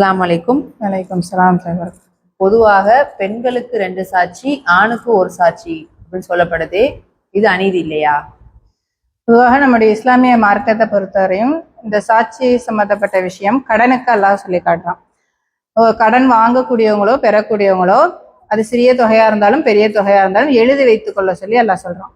அஸ்ஸலாமு அலைக்கும். வலைக்கும் சலாம். பொதுவாக பெண்களுக்கு 2 சாட்சி, ஆணுக்கு ஒரு சாட்சி அப்படின்னு சொல்லப்படுது. இது அநீதி இல்லையா? பொதுவாக நம்முடைய இஸ்லாமிய மார்க்கத்தை பொறுத்தவரையும் இந்த சாட்சி சம்பந்தப்பட்ட விஷயம் கடனுக்கு அல்லாஹ் சொல்லி காட்டுறான். கடன் வாங்கக்கூடியவங்களோ பெறக்கூடியவங்களோ அது சிறிய தொகையா இருந்தாலும் பெரிய தொகையா இருந்தாலும் எழுதி வைத்துக் கொள்ள சொல்லி அல்லாஹ் சொல்றான்.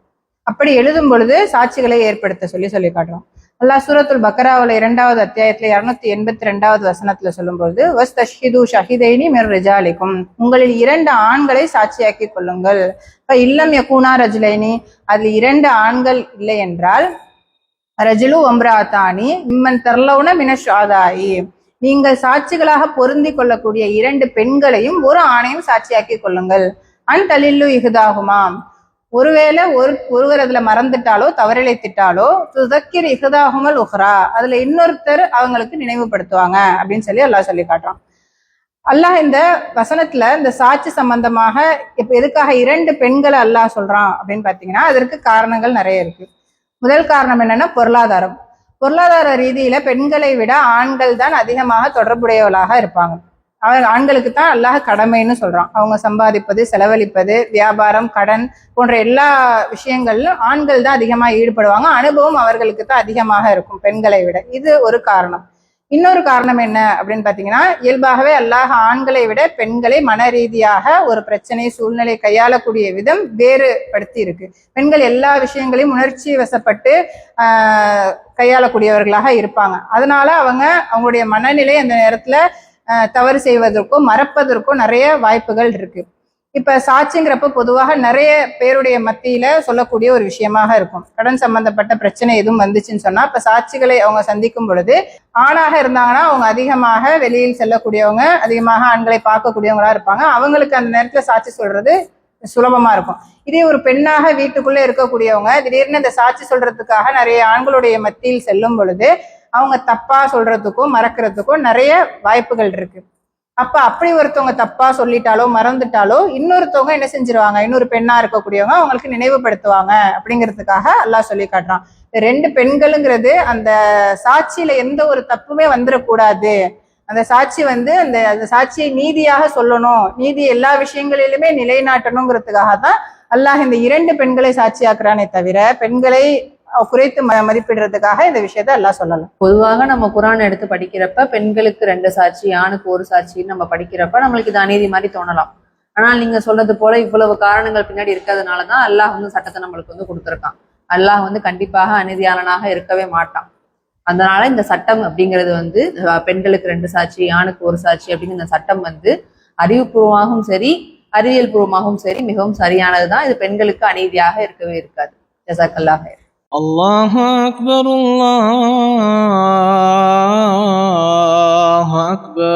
அப்படி எழுதும் பொழுது சாட்சிகளை ஏற்படுத்த சொல்லி காட்டுறான். அல்லாஹ் சூரத்துல் பக்கராவுல 2வது அத்தியாயத்துல 282வது வசனத்துல சொல்லும்போது வஸ்தஷ்ஹிது ஷஹிதைனி மிர் ரிஜாலிக்கும், உங்களில் 2 ஆண்களை சாட்சியாக்கி கொள்ளுங்கள். இப்ப இல்லம் யகூனா ரஜுலைனி, அதுல 2 ஆண்கள் இல்லை என்றால் ரஜுலு வம்ராத்தானி மிம்மன் தர்லவுன மினஷாதாயி, நீங்கள் சாட்சிகளாக பொருந்தி கொள்ளக்கூடிய 2 பெண்களையும் ஒரு ஆணையும் சாட்சியாக்கி கொள்ளுங்கள். அன் தலில்லு இஹுதாகுமாம், ஒருவேளை ஒருவர் அதுல மறந்துட்டாலோ தவறிழைத்திட்டாலோ துதக்கிர் இஹுதாகுமல் உஹ்ரா, அதுல இன்னொருத்தர் அவங்களுக்கு நினைவுபடுத்துவாங்க அப்படின்னு சொல்லி அல்லாஹ் சொல்லி காட்டுறான். அல்லாஹ் இந்த வசனத்துல இந்த சாட்சி சம்பந்தமாக இப்ப எதுக்காக 2 பெண்களை அல்லாஹ் சொல்றான் அப்படின்னு பாத்தீங்கன்னா அதற்கு காரணங்கள் நிறைய இருக்கு. முதல் காரணம் என்னன்னா பொருளாதார ரீதியில பெண்களை விட ஆண்கள் தான் அதிகமாக தொடர்புடையவர்களாக இருப்பாங்க. ஆண்களுக்கு தான் அல்லாஹ் கடமைன்னு சொல்றான். அவங்க சம்பாதிப்பது, செலவழிப்பது, வியாபாரம், கடன் போன்ற எல்லா விஷயங்கள்லும் ஆண்கள் தான் அதிகமா ஈடுபடுவாங்க. அனுபவம் அவர்களுக்கு தான் அதிகமாக இருக்கும் பெண்களை விட. இது ஒரு காரணம். இன்னொரு காரணம் என்ன அப்படின்னு பாத்தீங்கன்னா, இயல்பாகவே அல்லாஹ் ஆண்களை விட பெண்களை மன ரீதியாக ஒரு பிரச்சனை சூழ்நிலை கையாளக்கூடிய விதம் வேறுபடுத்தி இருக்கு. பெண்கள் எல்லா விஷயங்களையும் உணர்ச்சி வசப்பட்டு கையாளக்கூடியவர்களாக இருப்பாங்க. அதனால அவங்களுடைய மனநிலை அந்த நேரத்துல தவறு செய்வதற்கோ மறப்பதற்கோ நிறைய வாய்ப்புகள் இருக்கு. இப்ப சாட்சிங்கிறப்ப பொதுவாக நிறைய பேருடைய மத்தியில சொல்லக்கூடிய ஒரு விஷயமாக இருக்கும். கடன் சம்பந்தப்பட்ட பிரச்சனை எதுவும் வந்துச்சுன்னு சொன்னா இப்ப சாட்சிகளை அவங்க சந்திக்கும் பொழுது ஆணாக இருந்தாங்கன்னா அவங்க அதிகமாக வெளியில் செல்லக்கூடியவங்க, அதிகமாக ஆண்களை பார்க்கக்கூடியவங்களா இருப்பாங்க. அவங்களுக்கு அந்த நேரத்துல சாட்சி சொல்றது சுலபமா இருக்கும். இதே ஒரு பெண்ணாக வீட்டுக்குள்ள இருக்கக்கூடியவங்க திடீர்னு இந்த சாட்சி சொல்றதுக்காக நிறைய ஆண்களுடைய மத்தியில் செல்லும் பொழுது அவங்க தப்பா சொல்றதுக்கும் மறக்கிறதுக்கும் நிறைய வாய்ப்புகள் இருக்கு. அப்படி ஒருத்தவங்க தப்பா சொல்லிட்டாலோ மறந்துட்டாலோ இன்னொருத்தவங்க என்ன செஞ்சிருவாங்க, இன்னொரு பெண்ணா இருக்கக்கூடியவங்க அவங்களுக்கு நினைவுபடுத்துவாங்க அப்படிங்கிறதுக்காக அல்லாஹ் சொல்லி காட்டுறான். 2 பெண்களுங்கிறது அந்த சாட்சியில எந்த ஒரு தப்புமே வந்துடக்கூடாது. அந்த சாட்சி அந்த சாட்சியை நீதியாக சொல்லணும், நீதி எல்லா விஷயங்களிலுமே நிலைநாட்டணுங்கிறதுக்காக தான் அல்லாஹ் இந்த 2 பெண்களை சாட்சியாக்குறானே தவிர பெண்களை குறைத்து மதிப்பிடுறதுக்காக இந்த விஷயத்த எல்லாம் சொல்லலாம். பொதுவாக நம்ம குரான் எடுத்து படிக்கிறப்ப பெண்களுக்கு 2 சாட்சி, ஆணுக்கு ஒரு சாட்சின்னு நம்ம படிக்கிறப்ப நம்மளுக்கு இது அநீதி மாதிரி தோணலாம். ஆனால் நீங்க சொல்றது போல இவ்வளவு காரணங்கள் பின்னாடி இருக்கிறதுனாலதான் அல்லாஹ் சட்டத்தை நம்மளுக்கு கொடுத்துருக்கான். அல்லாஹ் கண்டிப்பாக அநீதியாளனாக இருக்கவே மாட்டான். அதனால இந்த சட்டம் அப்படிங்கிறது பெண்களுக்கு 2 சாட்சி, ஆணுக்கு ஒரு சாட்சி அப்படிங்கிற இந்த சட்டம் அறிவுபூர்வமாகவும் சரி அறிவியல் பூர்வமாகவும் சரி மிகவும் சரியானதுதான். இது பெண்களுக்கு அநீதியாக இருக்கவே இருக்காது. ஜஸாக்கல்லாஹ். அல்லாஹு அக்பர், அல்லாஹு அக்பர்.